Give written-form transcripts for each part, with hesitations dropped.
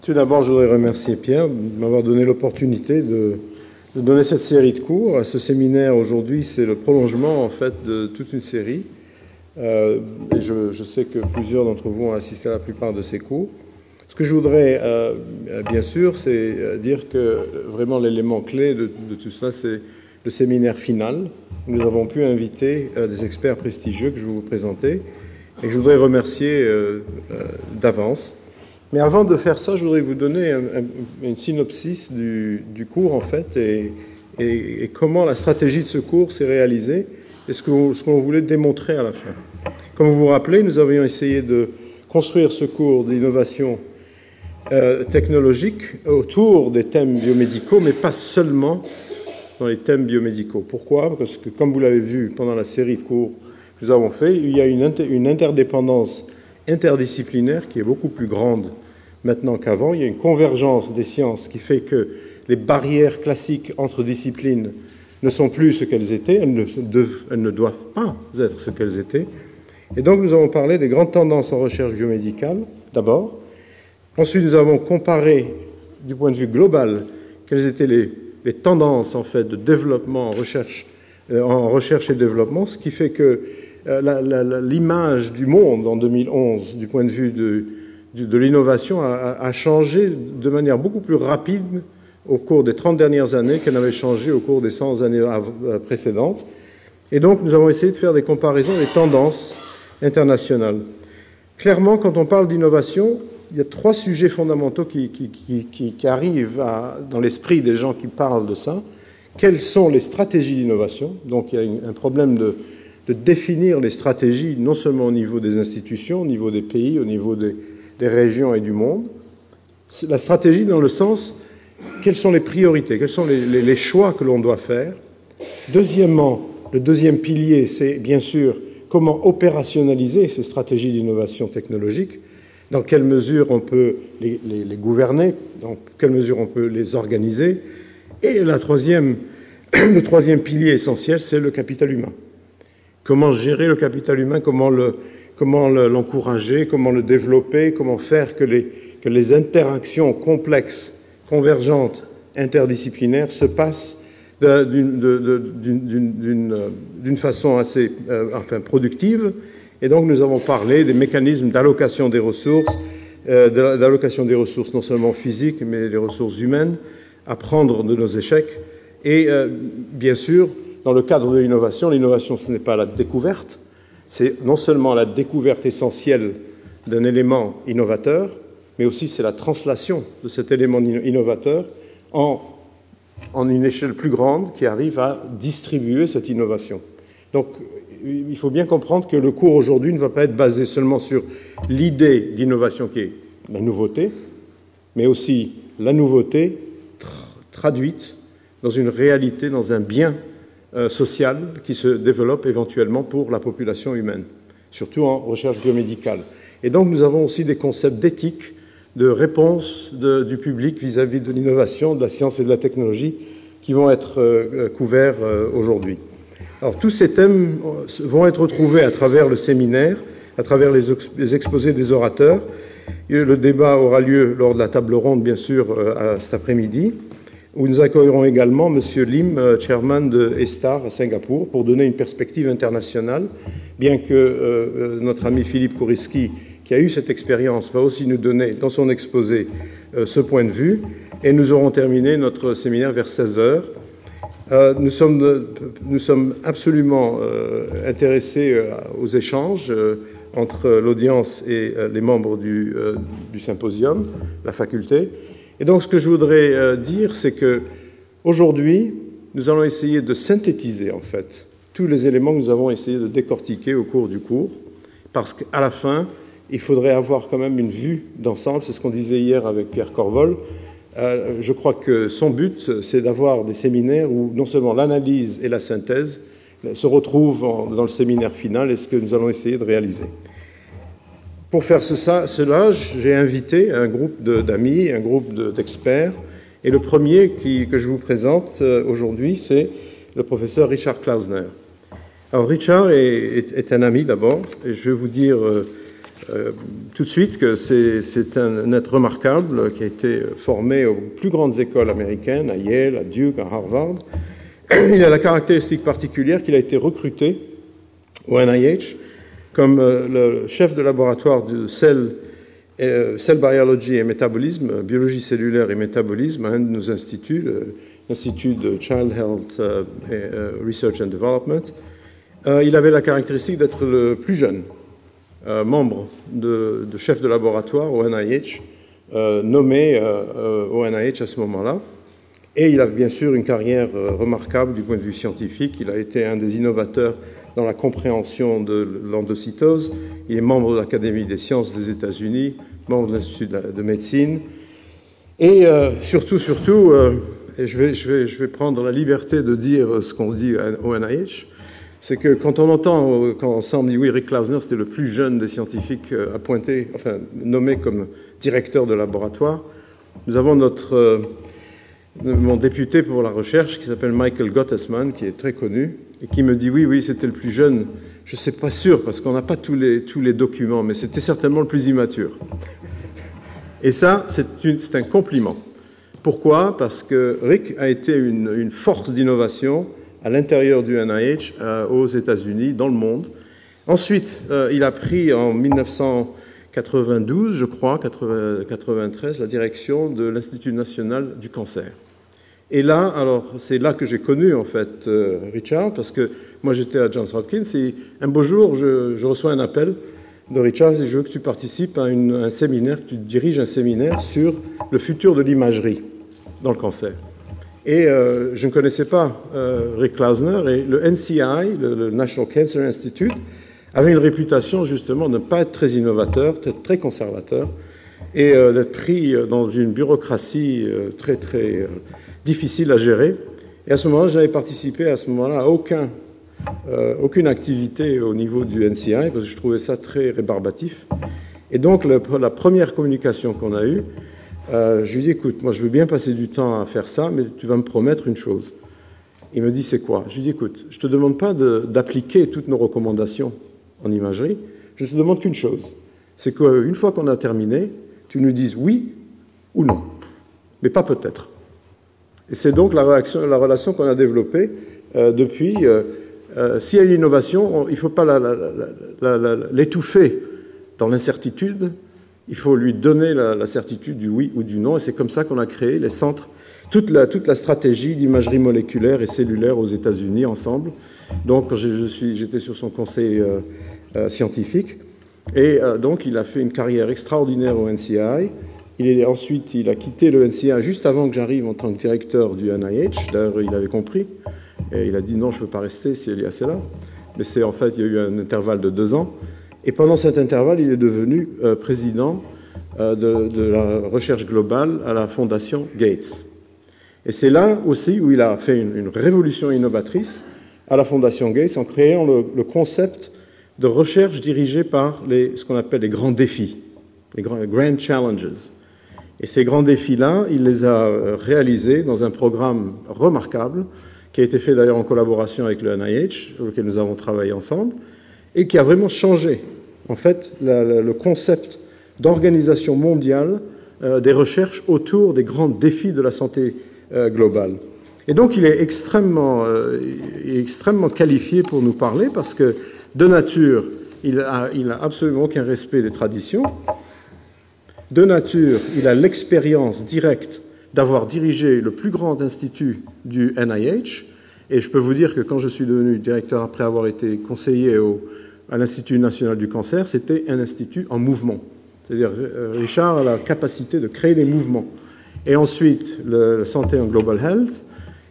Tout d'abord, je voudrais remercier Pierre de m'avoir donné l'opportunité de donner cette série de cours. Ce séminaire aujourd'hui, c'est le prolongement en fait de toute une série. Et je sais que plusieurs d'entre vous ont assisté à la plupart de ces cours. Ce que je voudrais, bien sûr, c'est dire que vraiment l'élément clé de tout ça, c'est le séminaire final. Nous avons pu inviter des experts prestigieux que je vais vous présenter et que je voudrais remercier d'avance. Mais avant de faire ça, je voudrais vous donner une synopsis du cours, en fait, et comment la stratégie de ce cours s'est réalisée et ce qu'on voulait démontrer à la fin. Comme vous vous rappelez, nous avions essayé de construire ce cours d'innovation technologique autour des thèmes biomédicaux, mais pas seulement dans les thèmes biomédicaux. Pourquoi? Parce que, comme vous l'avez vu pendant la série de cours que nous avons fait, il y a une interdépendance interdisciplinaire qui est beaucoup plus grande maintenant qu'avant. Il y a une convergence des sciences qui fait que les barrières classiques entre disciplines ne sont plus ce qu'elles étaient, elles ne doivent pas être ce qu'elles étaient. Et donc nous avons parlé des grandes tendances en recherche biomédicale, d'abord. Ensuite, nous avons comparé, du point de vue global, quelles étaient les tendances en fait de développement en recherche et développement, ce qui fait que l'image du monde en 2011, du point de vue de l'innovation, a changé de manière beaucoup plus rapide au cours des 30 dernières années qu'elle n'avait changé au cours des 100 années précédentes. Et donc, nous avons essayé de faire des comparaisons des tendances internationales. Clairement, quand on parle d'innovation, il y a trois sujets fondamentaux qui arrivent dans l'esprit des gens qui parlent de ça. Quelles sont les stratégies d'innovation? Donc, il y a un problème de définir les stratégies, non seulement au niveau des institutions, au niveau des pays, au niveau des régions et du monde. La stratégie dans le sens, quelles sont les priorités, quels sont les choix que l'on doit faire. Deuxièmement, le deuxième pilier, c'est bien sûr comment opérationnaliser ces stratégies d'innovation technologique, dans quelle mesure on peut les gouverner, dans quelle mesure on peut les organiser. Et le troisième pilier essentiel, c'est le capital humain. Comment gérer le capital humain, comment l'encourager, comment le développer, comment faire que les interactions complexes, convergentes, interdisciplinaires se passent d'une façon assez productive. Et donc nous avons parlé des mécanismes d'allocation des ressources, non seulement physiques, mais des ressources humaines, apprendre de nos échecs. Et bien sûr, dans le cadre de l'innovation, ce n'est pas la découverte, c'est non seulement la découverte essentielle d'un élément innovateur, mais aussi c'est la translation de cet élément innovateur en une échelle plus grande qui arrive à distribuer cette innovation. Donc, il faut bien comprendre que le cours aujourd'hui ne va pas être basé seulement sur l'idée d'innovation qui est la nouveauté, mais aussi la nouveauté traduite dans une réalité, dans un bien social qui se développe éventuellement pour la population humaine, surtout en recherche biomédicale. Et donc nous avons aussi des concepts d'éthique, de réponse du public vis-à-vis de l'innovation, de la science et de la technologie qui vont être couverts aujourd'hui. Alors tous ces thèmes vont être retrouvés à travers le séminaire, à travers les exposés des orateurs. Et le débat aura lieu lors de la table ronde, bien sûr, cet après-midi, où nous accueillerons également M. Lim, chairman de ESTAR à Singapour, pour donner une perspective internationale, bien que notre ami Philippe Kouriski, qui a eu cette expérience, va aussi nous donner, dans son exposé, ce point de vue. Et nous aurons terminé notre séminaire vers 16 heures. Nous sommes absolument intéressés aux échanges entre l'audience et les membres du symposium, la faculté. Et donc, ce que je voudrais dire, c'est que aujourd'hui, nous allons essayer de synthétiser, en fait, tous les éléments que nous avons essayé de décortiquer au cours du cours, parce qu'à la fin, il faudrait avoir quand même une vue d'ensemble. C'est ce qu'on disait hier avec Pierre Corvol. Je crois que son but, c'est d'avoir des séminaires où non seulement l'analyse et la synthèse se retrouvent dans le séminaire final, et ce que nous allons essayer de réaliser. Pour faire cela, j'ai invité un groupe d'amis, un groupe d'experts, et le premier que je vous présente aujourd'hui, c'est le professeur Richard Klausner. Alors Richard est un ami d'abord, et je vais vous dire tout de suite que c'est un être remarquable qui a été formé aux plus grandes écoles américaines, à Yale, à Duke, à Harvard. Il a la caractéristique particulière qu'il a été recruté au NIH comme le chef de laboratoire de Cell Biology et Métabolisme, biologie cellulaire et métabolisme, à un de nos instituts, l'Institut de Child Health Research and Development. Il avait la caractéristique d'être le plus jeune membre de chef de laboratoire au NIH, nommé au NIH à ce moment-là. Et il a bien sûr une carrière remarquable du point de vue scientifique. Il a été un des innovateurs dans la compréhension de l'endocytose. Il est membre de l'Académie des sciences des États-Unis, membre de l'Institut de médecine. Et surtout, je vais prendre la liberté de dire ce qu'on dit au NIH, c'est que quand on entend, quand ensemble dit oui, Rick Klausner, c'était le plus jeune des scientifiques appointés, enfin nommé comme directeur de laboratoire, nous avons mon député pour la recherche qui s'appelle Michael Gottesman, qui est très connu, et qui me dit oui, c'était le plus jeune. Je ne sais pas sûr, parce qu'on n'a pas tous les documents, mais c'était certainement le plus immature. Et ça, c'est un compliment. Pourquoi? Parce que Rick a été une force d'innovation à l'intérieur du NIH, aux États-Unis, dans le monde. Ensuite, il a pris en 1992, je crois, 93, la direction de l'Institut national du cancer. Et là, alors, c'est là que j'ai connu, en fait, Richard, parce que moi, j'étais à Johns Hopkins, et un beau jour, je reçois un appel de Richard, et je veux que tu participes à un séminaire, que tu diriges un séminaire sur le futur de l'imagerie dans le cancer. Et je ne connaissais pas Rick Klausner, et le NCI, le National Cancer Institute, avait une réputation, justement, de ne pas être très innovateur, d'être très conservateur, et d'être pris dans une bureaucratie très difficile à gérer. Et à ce moment-là, j'avais participé à aucune activité au niveau du NCI, parce que je trouvais ça très rébarbatif. Et donc, la première communication qu'on a eue, je lui dis, écoute, moi je veux bien passer du temps à faire ça, mais tu vas me promettre une chose. Il me dit, c'est quoi? Je lui dis, écoute, je ne te demande pas d'appliquer toutes nos recommandations en imagerie, je te demande qu'une chose, c'est qu'une fois qu'on a terminé, tu nous dises oui ou non, mais pas peut-être. Et c'est donc la relation qu'on a développée depuis. S'il y a une innovation, il ne faut pas l'étouffer dans l'incertitude, il faut lui donner la certitude du oui ou du non, et c'est comme ça qu'on a créé les centres, toute la stratégie d'imagerie moléculaire et cellulaire aux États-Unis ensemble. Donc j'étais sur son conseil scientifique, et donc il a fait une carrière extraordinaire au NCI. Ensuite, il a quitté le NCI juste avant que j'arrive en tant que directeur du NIH. D'ailleurs, il avait compris, et il a dit non, je ne peux pas rester si Elias est là. Mais en fait, il y a eu un intervalle de 2 ans. Et pendant cet intervalle, il est devenu président de la recherche globale à la fondation Gates. Et c'est là aussi où il a fait une révolution innovatrice à la fondation Gates en créant le concept de recherche dirigée par ce qu'on appelle les grands défis, les grand challenges. Et ces grands défis-là, il les a réalisés dans un programme remarquable qui a été fait d'ailleurs en collaboration avec le NIH, auquel nous avons travaillé ensemble, et qui a vraiment changé, en fait, le concept d'organisation mondiale des recherches autour des grands défis de la santé globale. Et donc, il est extrêmement qualifié pour nous parler parce que, de nature, il n'a absolument aucun respect des traditions. De nature, il a l'expérience directe d'avoir dirigé le plus grand institut du NIH. Et je peux vous dire que quand je suis devenu directeur, après avoir été conseiller à l'Institut national du cancer, c'était un institut en mouvement. C'est-à-dire, Richard a la capacité de créer des mouvements. Et ensuite, la santé en Global Health.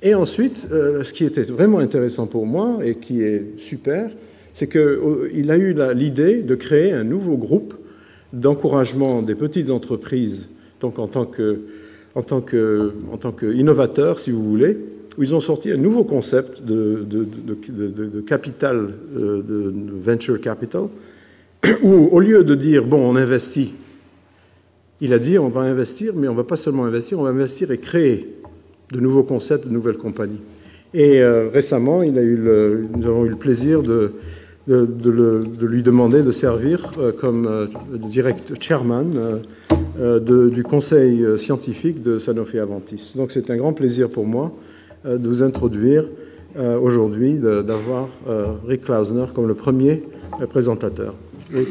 Et ensuite, ce qui était vraiment intéressant pour moi et qui est super, c'est qu'il a eu l'idée de créer un nouveau groupe d'encouragement des petites entreprises, donc en tant qu'innovateur, si vous voulez, où ils ont sorti un nouveau concept de capital, de venture capital, où au lieu de dire, bon, on investit, il a dit, on va investir, mais on ne va pas seulement investir, on va investir et créer de nouveaux concepts, de nouvelles compagnies. Et récemment, nous avons eu le plaisir de lui demander de servir comme direct chairman du conseil scientifique de Sanofi Aventis. Donc c'est un grand plaisir pour moi de vous introduire aujourd'hui, d'avoir Rick Klausner comme le premier présentateur. Rick.